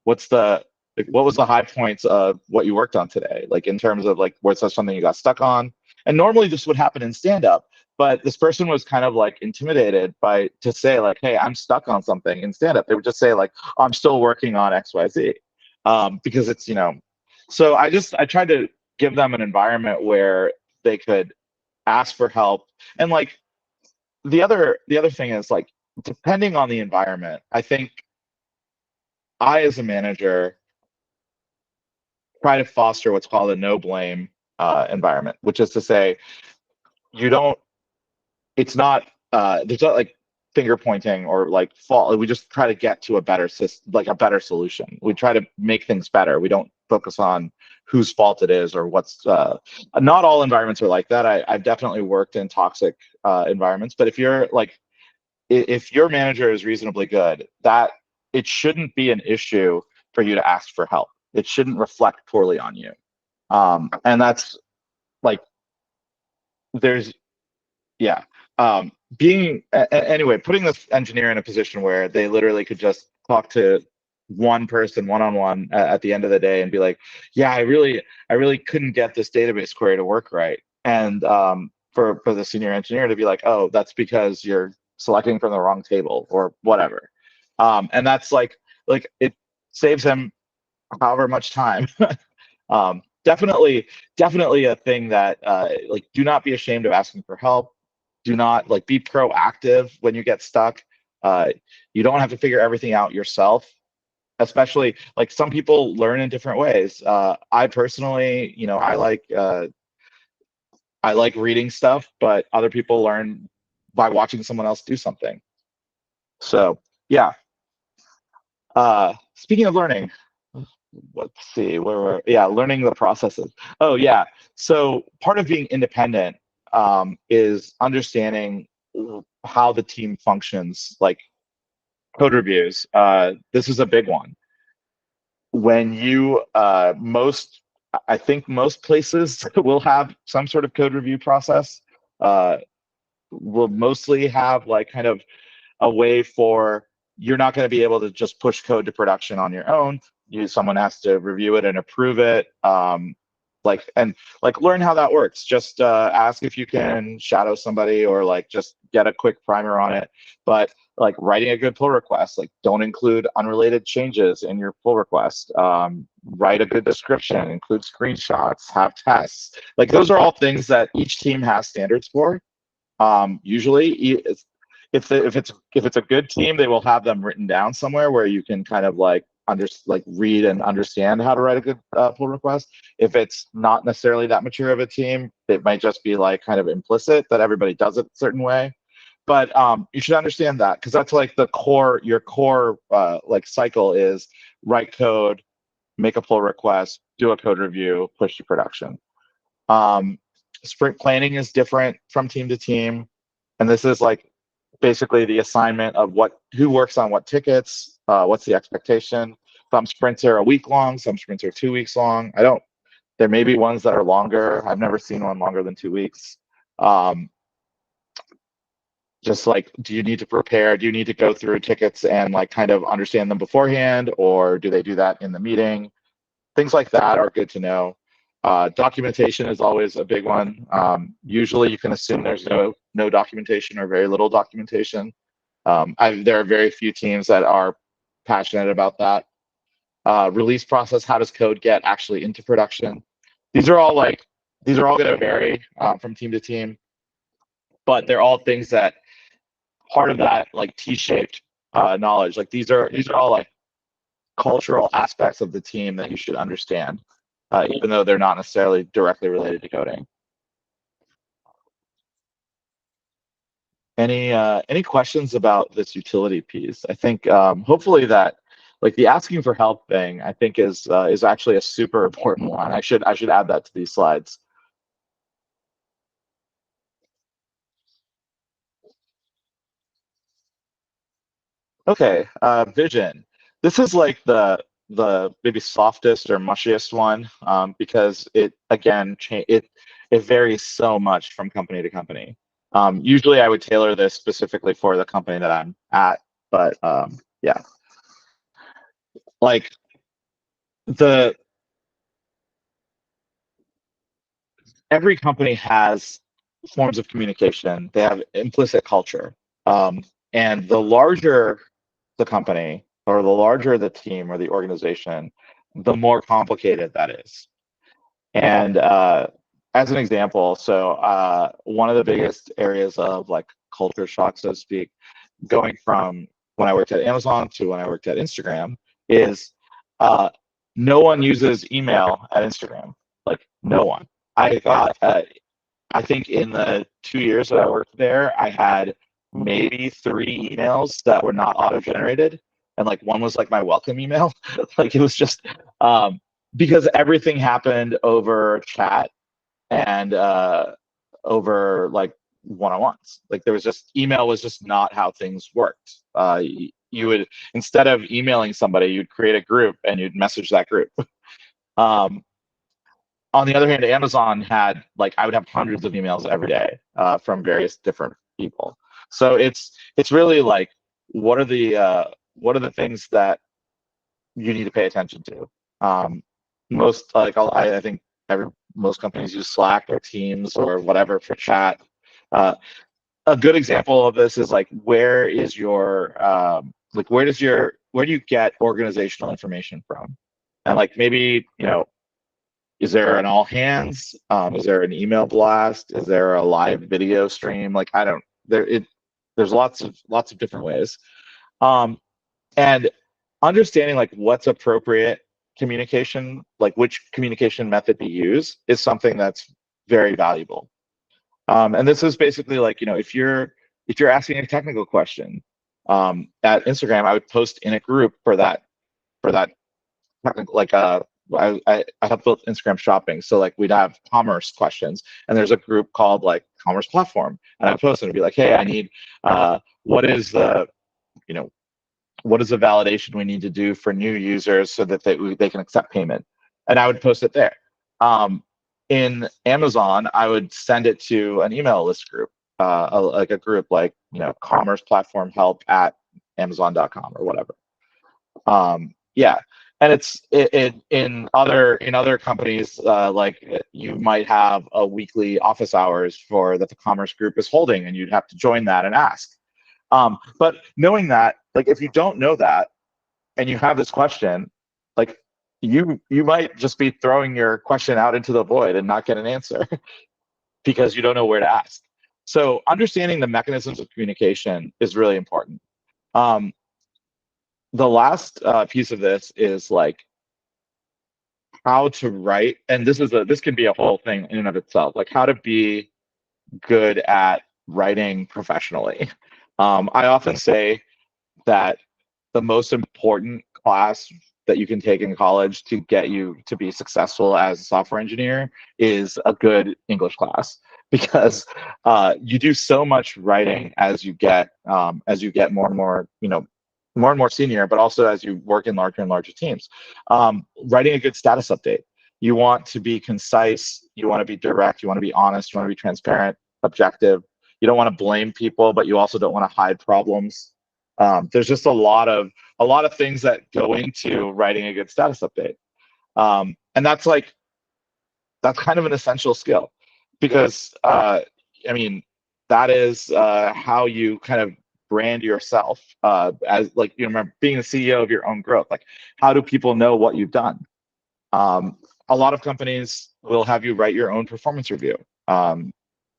what's the what was the high points of what you worked on today, like in terms of like what's something you got stuck on. And normally this would happen in stand up, but this person was kind of like intimidated by to say like, hey, I'm stuck on something in stand up. They would just say like, oh, I'm still working on XYZ, because it's, so I tried to give them an environment where they could ask for help. And like the other thing is like, depending on the environment, I think I as a manager try to foster what's called a no blame environment, which is to say you don't it's not there's not like finger pointing or like fault. We just try to get to a better system, like a better solution. We try to make things better. We don't focus on whose fault it is or what's not all environments are like that. I've definitely worked in toxic environments, but if your manager is reasonably good, that it shouldn't be an issue for you to ask for help. It shouldn't reflect poorly on you. And that's like, there's, yeah. Anyway, putting this engineer in a position where they literally could just talk to one person one on one at the end of the day and be like, yeah, I really couldn't get this database query to work right. And for the senior engineer to be like, oh, that's because you're selecting from the wrong table or whatever. And that's like it saves him however much time. Definitely a thing that like, do not be ashamed of asking for help. Do not like, be proactive when you get stuck. uh, you don't have to figure everything out yourself, especially like some people learn in different ways. I personally, I like reading stuff, but other people learn by watching someone else do something. So yeah. Speaking of learning, let's see where we're, yeah, learning the processes. Oh yeah. So part of being independent is understanding how the team functions, like code reviews. This is a big one. When you I think most places will have some sort of code review process. Uh, will mostly have like kind of a way for, you're not going to be able to just push code to production on your own. Someone has to review it and approve it. like learn how that works. Just ask if you can shadow somebody, or like just get a quick primer on it. But like writing a good pull request, like don't include unrelated changes in your pull request. Write a good description, include screenshots, have tests. Like those are all things that each team has standards for. Usually, if it's a good team, they will have them written down somewhere where you can kind of like read and understand how to write a good pull request. If it's not necessarily that mature of a team, it might just be like kind of implicit that everybody does it a certain way. But you should understand that, because that's like your core like cycle is write code, make a pull request, do a code review, push to production. Um, Sprint planning is different from team to team, and this is like basically the assignment of who works on what tickets, what's the expectation. Some sprints are a week long, some sprints are 2 weeks long. There may be ones that are longer. I've never seen one longer than 2 weeks. Just like, do you need to prepare? Do you need to go through tickets and like kind of understand them beforehand, or do they do that in the meeting? Things like that are good to know. Documentation is always a big one. Usually you can assume there's no documentation or very little documentation. There are very few teams that are passionate about that. Release process, how does code get actually into production? These are all going to vary from team to team, but they're all things that part of that like T-shaped knowledge. Like these are all like cultural aspects of the team that you should understand, even though they're not necessarily directly related to coding. Any questions about this utility piece? I think hopefully that like the asking for help thing, I think is actually a super important one. I should add that to these slides. Okay, vision. This is like the maybe softest or mushiest one, because it again it varies so much from company to company. Usually, I would tailor this specifically for the company that I'm at, but yeah, like the every company has forms of communication. They have implicit culture, and the larger the company, or the larger the team or the organization, the more complicated that is. And as an example, so one of the biggest areas of like culture shock, so to speak, going from when I worked at Amazon to when I worked at Instagram, is uh, no one uses email at Instagram. Like no one. I got, I think in the 2 years that I worked there, I had maybe 3 emails that were not auto-generated, and like one was like my welcome email. Like it was just because everything happened over chat and over like one-on-ones. Like there was just email was just not how things worked. You would, instead of emailing somebody, you'd create a group and you'd message that group. um, on the other hand, Amazon had like I would have hundreds of emails every day from various different people. So it's really like what are the things that you need to pay attention to. Most like I think most companies use Slack or Teams or whatever for chat. Uh, a good example of this is like where do you get organizational information from? And like maybe is there an all hands? Is there an email blast? Is there a live video stream? Like I don't there's lots of different ways. Um, and understanding like what's appropriate communication, like which communication method to use, is something that's very valuable. And this is basically like if you're asking a technical question at Instagram, I would post in a group for that like I help build Instagram shopping. So like we'd have commerce questions, and there's a group called like commerce platform, and I post and be like, hey, I need what is the you know what is the validation we need to do for new users so that they can accept payment, and I would post it there. In Amazon, I would send it to an email list group, like a group like commerce platform help at amazon.com or whatever. Yeah, And in other companies, like you might have a weekly office hours for that the commerce group is holding, and you'd have to join that and ask. But knowing that, like if you don't know that and you have this question, like you might just be throwing your question out into the void and not get an answer because you don't know where to ask. So understanding the mechanisms of communication is really important. Um, the last piece of this is like how to write, and this can be a whole thing in and of itself, like how to be good at writing professionally. I often say that the most important class that you can take in college to get you to be successful as a software engineer is a good English class because you do so much writing as you get more and more, more and more senior, but also as you work in larger and larger teams. Writing a good status update. You want to be concise. You want to be direct. You want to be honest. You want to be transparent, objective. You don't want to blame people, but you also don't want to hide problems. There's just a lot of things that go into writing a good status update, and that's kind of an essential skill because I mean that is how you kind of brand yourself as like remember being the CEO of your own growth. Like, how do people know what you've done? Um, a lot of companies will have you write your own performance review.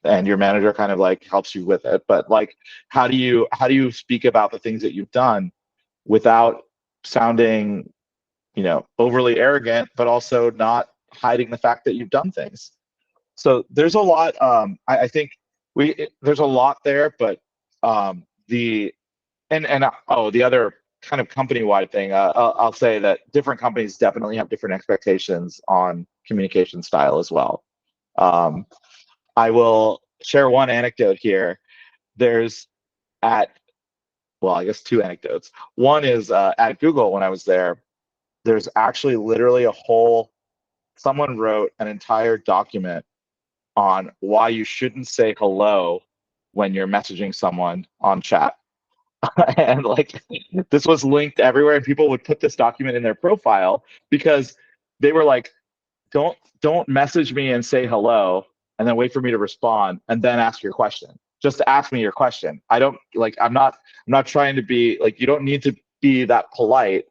And your manager kind of like helps you with it, but like how do you speak about the things that you've done without sounding, overly arrogant, but also not hiding the fact that you've done things. So there's a lot. I think there's a lot there, but the and oh, the other kind of company-wide thing, I'll say that different companies definitely have different expectations on communication style as well. Um, I will share one anecdote here. There's at well, I guess two anecdotes. One is at Google when I was there. There's actually literally someone wrote an entire document on why you shouldn't say hello when you're messaging someone on chat. And like this was linked everywhere, and people would put this document in their profile because they were like, don't message me and say hello and then wait for me to respond and then ask your question. Just ask me your question. I don't like I'm not trying to be like, you don't need to be that polite.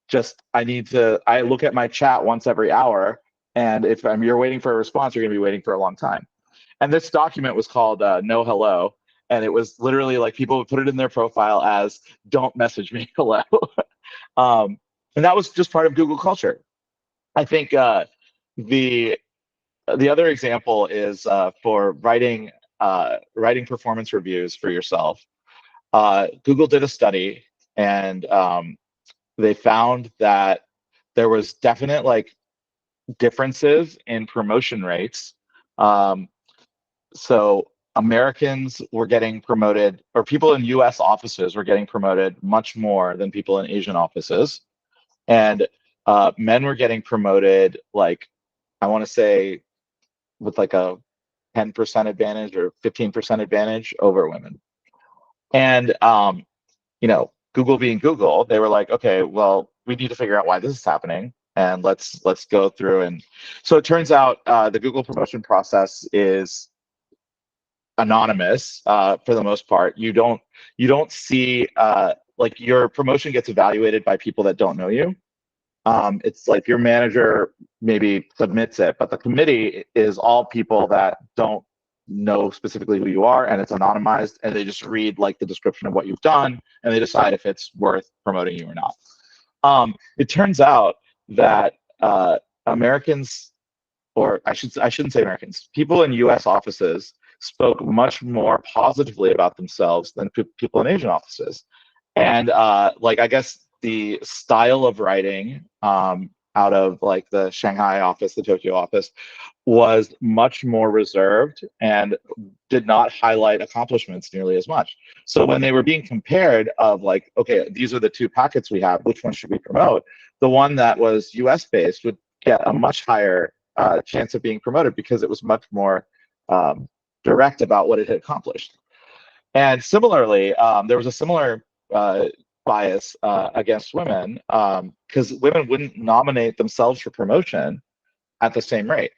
Just I look at my chat once every hour, and if you're waiting for a response, you're going to be waiting for a long time. And this document was called No Hello, and it was literally like people would put it in their profile as "Don't message me hello," and that was just part of Google culture. I think the the other example is for writing performance reviews for yourself. Google did a study, and they found that there was definite like differences in promotion rates. Um, so Americans were getting promoted, or people in U.S. offices were getting promoted much more than people in Asian offices, and men were getting promoted like I want to say with like a 10% advantage or 15% advantage over women. And Google being Google, they were like, okay, well, we need to figure out why this is happening, and let's go through. And so it turns out the Google promotion process is anonymous for the most part. You don't see like your promotion gets evaluated by people that don't know you. It's like your manager maybe submits it, but the committee is all people that don't know specifically who you are, and it's anonymized, and they just read like the description of what you've done, and they decide if it's worth promoting you or not. It turns out that Americans, or I shouldn't say Americans, people in U.S. offices spoke much more positively about themselves than people in Asian offices. And like I guess the style of writing out of like the Shanghai office, the Tokyo office, was much more reserved and did not highlight accomplishments nearly as much. So when they were being compared of like, okay, these are the two packets we have, which one should we promote? The one that was US based would get a much higher chance of being promoted because it was much more um, direct about what it had accomplished. And similarly, there was a similar uh, bias against women because women wouldn't nominate themselves for promotion at the same rate,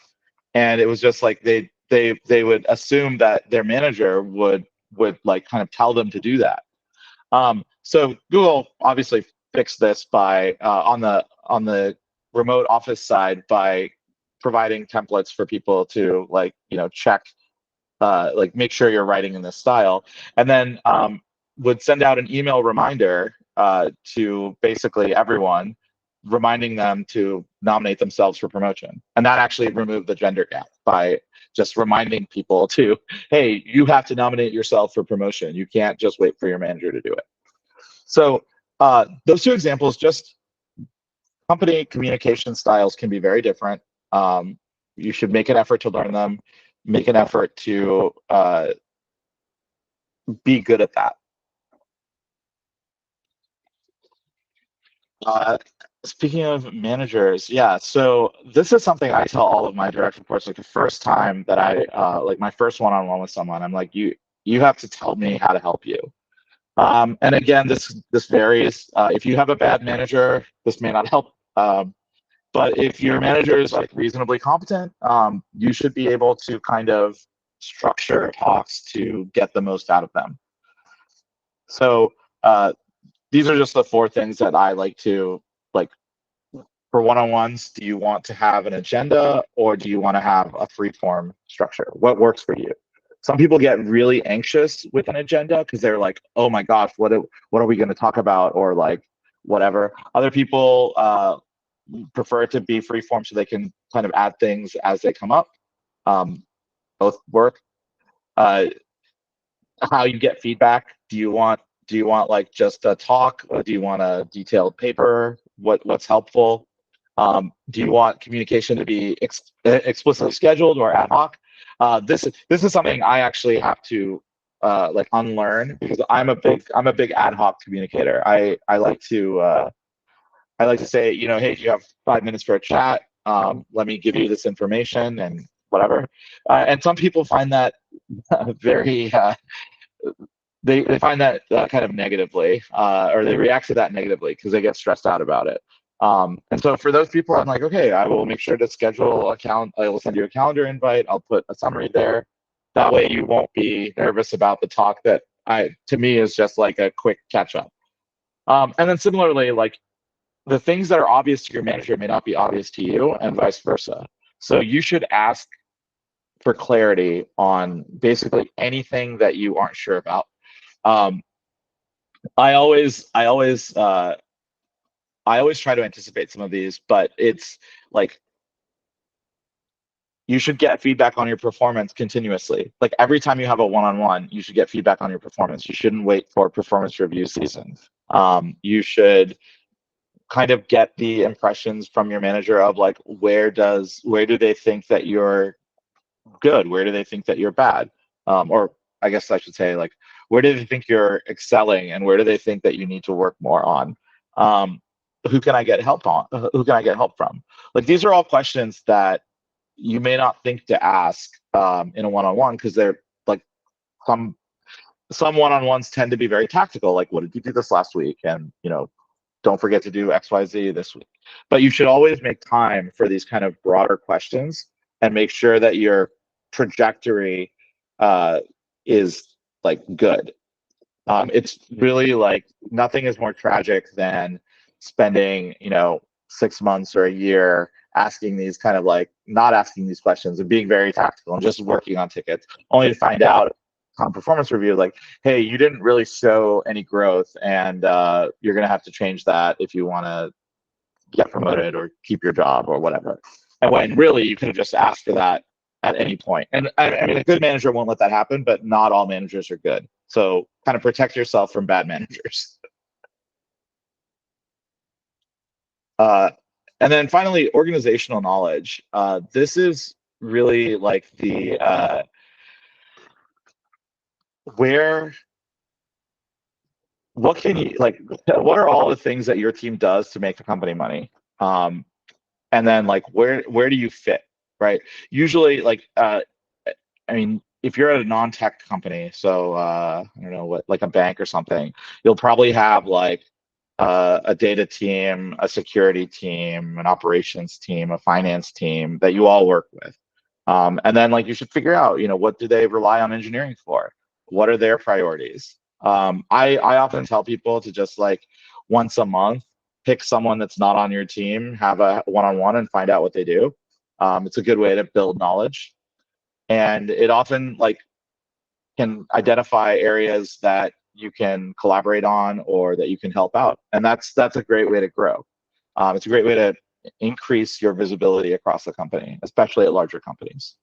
and it was just like they would assume that their manager would like kind of tell them to do that. So Google obviously fixed this by on the remote office side by providing templates for people to like check like make sure you're writing in this style, and then would send out an email reminder to basically everyone, reminding them to nominate themselves for promotion. And that actually removed the gender gap by just reminding people to, hey, you have to nominate yourself for promotion. You can't just wait for your manager to do it. So those two examples, just company communication styles can be very different. You should make an effort to learn them, make an effort to be good at that. Uh, Speaking of managers, yeah, so this is something I tell all of my direct reports, like the first time that I like my first one-on-one with someone, I'm like, you have to tell me how to help you. And again, this varies. If you have a bad manager, this may not help. But if your manager is like reasonably competent, you should be able to kind of structure talks to get the most out of them. So these are just the four things that I like to like for one-on-ones. Do you want to have an agenda or do you want to have a free form structure? What works for you? Some people get really anxious with an agenda because they're like, oh my gosh, what are we going to talk about, or like whatever. Other people prefer it to be free form so they can kind of add things as they come up. Both work. Uh, how you get feedback? Do you want like just a talk, or do you want a detailed paper? What's helpful? Do you want communication to be explicitly scheduled or ad hoc? This is something I actually have to like unlearn, because I'm a big ad hoc communicator. I like to say, hey, do you have 5 minutes for a chat? Let me give you this information and whatever. And some people find that very they find that kind of negatively, or they react to that negatively because they get stressed out about it. And so for those people, I'm like, okay, I will make sure to schedule I will send you a calendar invite. I'll put a summary there. That way you won't be nervous about the talk that to me is just like a quick catch up. And then similarly, like the things that are obvious to your manager may not be obvious to you, and vice versa. So you should ask for clarity on basically anything that you aren't sure about. Um, I always try to anticipate some of these, but it's like you should get feedback on your performance continuously. Like every time you have a one-on-one, you should get feedback on your performance. You shouldn't wait for performance review season. You should kind of get the impressions from your manager of like where do they think that you're good? Where do they think that you're bad? Or I guess I should say like where do they think you're excelling and where do they think that you need to work more on? Who can I get help on? Who can I get help from? Like these are all questions that you may not think to ask in a one-on-one, because they're like some some one-on-ones tend to be very tactical. Like, what did you do this last week? And don't forget to do XYZ this week. But you should always make time for these kind of broader questions and make sure that your trajectory is like good. It's really like nothing is more tragic than spending, 6 months or a year asking these kind of like not asking these questions and being very tactical and just working on tickets, only to find out on performance review, like, hey, you didn't really show any growth, and you're going to have to change that if you want to get promoted or keep your job or whatever. And when really you could have just asked for that at any point. And I mean, a good manager won't let that happen, but not all managers are good. So kind of protect yourself from bad managers. Uh, and then finally, organizational knowledge. This is really like the where what can you like what are all the things that your team does to make the company money, and then like where do you fit, right? Usually like I mean, if you're at a non-tech company, so I don't know what, like a bank or something, you'll probably have like a data team, a security team, an operations team, a finance team that you all work with. And then like you should figure out, what do they rely on engineering for? What are their priorities? I often tell people to just like once a month pick someone that's not on your team, have a one-on-one and find out what they do. It's a good way to build knowledge. And it often like can identify areas that you can collaborate on or that you can help out. And that's a great way to grow. It's a great way to increase your visibility across the company, especially at larger companies.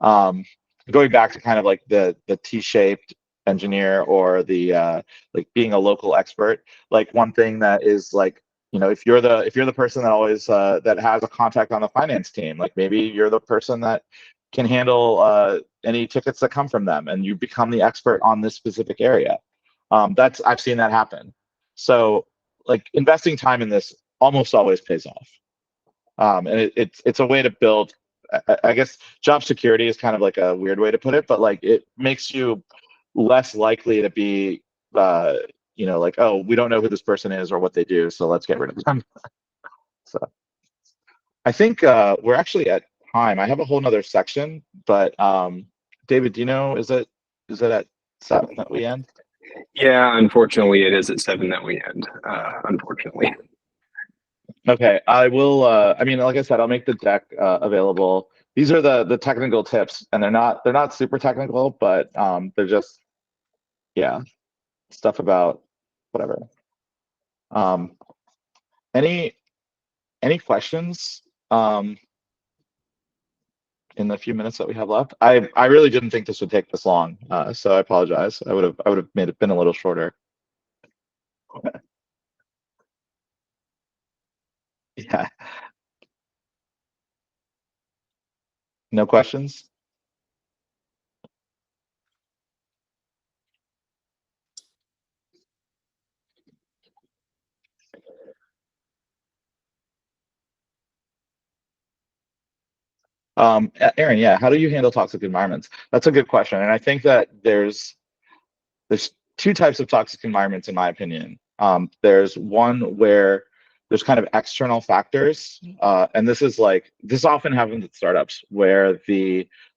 Um, Going back to kind of like the T-shaped engineer or the like being a local expert, like one thing that is like, if you're the person that always that has a contact on the finance team, like maybe you're the person that can handle any tickets that come from them, and you become the expert on this specific area. That's I've seen that happen. So like investing time in this almost always pays off. And it's a way to build. I guess job security is kind of like a weird way to put it, but like it makes you less likely to be, like, oh, we don't know who this person is or what they do, so let's get rid of them. So I think we're actually at time. I have a whole nother section, but David, do you know, is it at 7 that we end? Yeah, unfortunately, it is at 7 that we end. Unfortunately. Okay, I will. I mean, like I said, I'll make the deck available. These are the technical tips, and they're not super technical, but they're just, yeah, stuff about whatever. Um, any any questions in the few minutes that we have left? I really didn't think this would take this long, so I apologize. I would have made it been a little shorter. Yeah, no questions. Aaron, yeah, how do you handle toxic environments? That's a good question, and I think that there's two types of toxic environments in my opinion. There's one where there's kind of external factors, and this often happens at startups where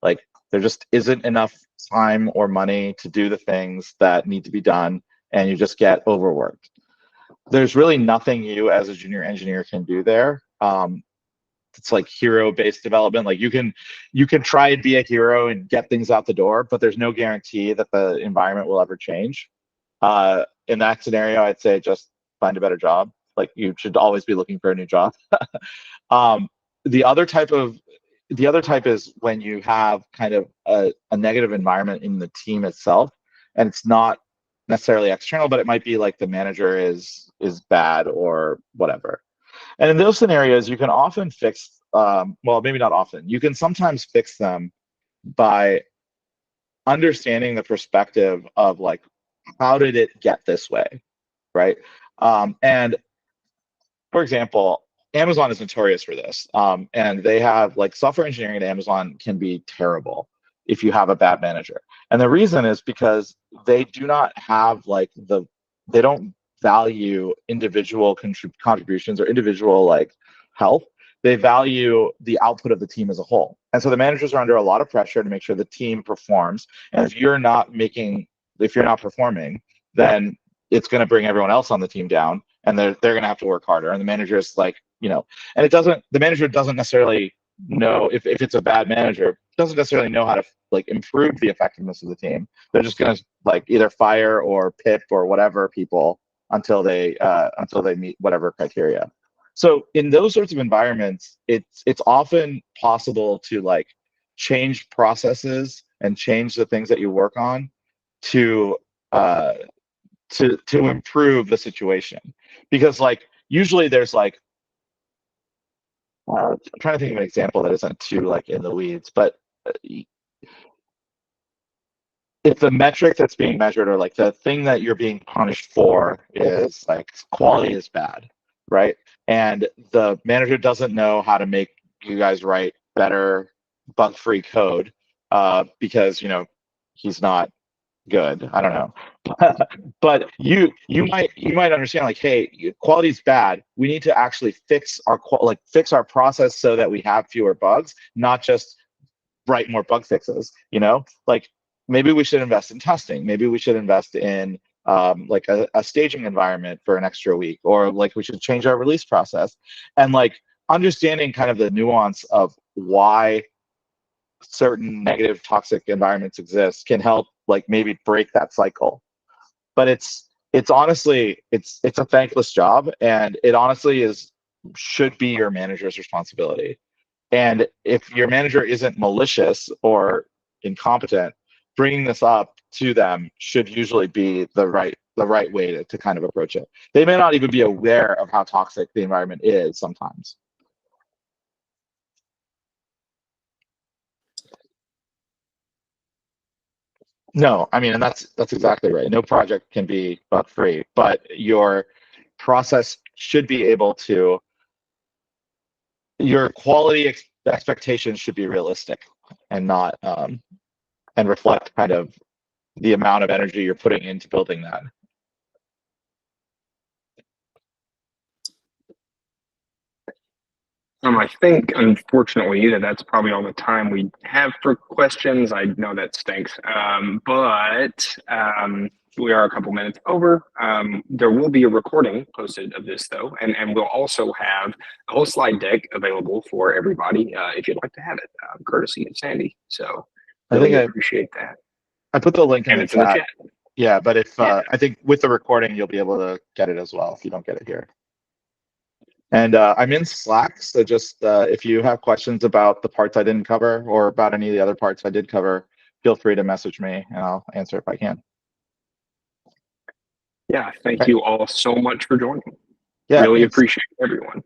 like there just isn't enough time or money to do the things that need to be done, and you just get overworked. There's really nothing you as a junior engineer can do there. It's like hero based development. Like you can try and be a hero and get things out the door, but there's no guarantee that the environment will ever change. In that scenario, I'd say just find a better job. Like you should always be looking for a new job. um, the other type of the other type is when you have kind of a negative environment in the team itself, and it's not necessarily external, but it might be like the manager is bad or whatever. And in those scenarios, you can often fix, well, maybe not often, you can sometimes fix them by understanding the perspective of like, how did it get this way? Right. And for example, Amazon is notorious for this. And they have like software engineering at Amazon can be terrible if you have a bad manager. And the reason is because they do not have they don't value individual contributions or individual like health. They value the output of the team as a whole. And so the managers are under a lot of pressure to make sure the team performs. And if you're not performing, then it's going to bring everyone else on the team down, and they're going to have to work harder. And the manager is like, and the manager doesn't necessarily know if it's a bad manager, doesn't necessarily know how to like improve the effectiveness of the team. They're just going to like either fire or pip or whatever people until they meet whatever criteria. So in those sorts of environments, it's often possible to like change processes and change the things that you work on to uh, to improve the situation, because like usually there's like I'm trying to think of an example that isn't too like in the weeds, but if the metric that's being measured or like the thing that you're being punished for is like quality is bad, right? And the manager doesn't know how to make you guys write better bug-free code, because he's not good. I don't know. But you might understand, like, hey, quality is bad. We need to actually fix our process so that we have fewer bugs, not just write more bug fixes. Like, maybe we should invest in testing. Maybe we should invest in like a staging environment for an extra week, or like we should change our release process. And like understanding kind of the nuance of why certain negative toxic environments exist can help like maybe break that cycle. But it's honestly it's a thankless job, and it honestly is should be your manager's responsibility. And if your manager isn't malicious or incompetent, bringing this up to them should usually be the right way to kind of approach it. They may not even be aware of how toxic the environment is sometimes. No, I mean, and that's exactly right. No project can be bug free, but your process should be able to your quality expectations should be realistic, and not and reflect kind of the amount of energy you're putting into building that. I think, unfortunately, that's probably all the time we have for questions. I know that stinks, but we are a couple minutes over. There will be a recording posted of this, though, and we'll also have a whole slide deck available for everybody if you'd like to have it, courtesy of Sandy. So, I think really I, appreciate that. I put the link in And the it's in the chat. chat. Yeah, but if Yeah. I think with the recording you'll be able to get it as well if you don't get it here. And I'm in Slack, so just if you have questions about the parts I didn't cover or about any of the other parts I did cover, feel free to message me and I'll answer if I can. Yeah. Thank Right. you all so much for joining. Yeah, Really thanks. appreciate everyone.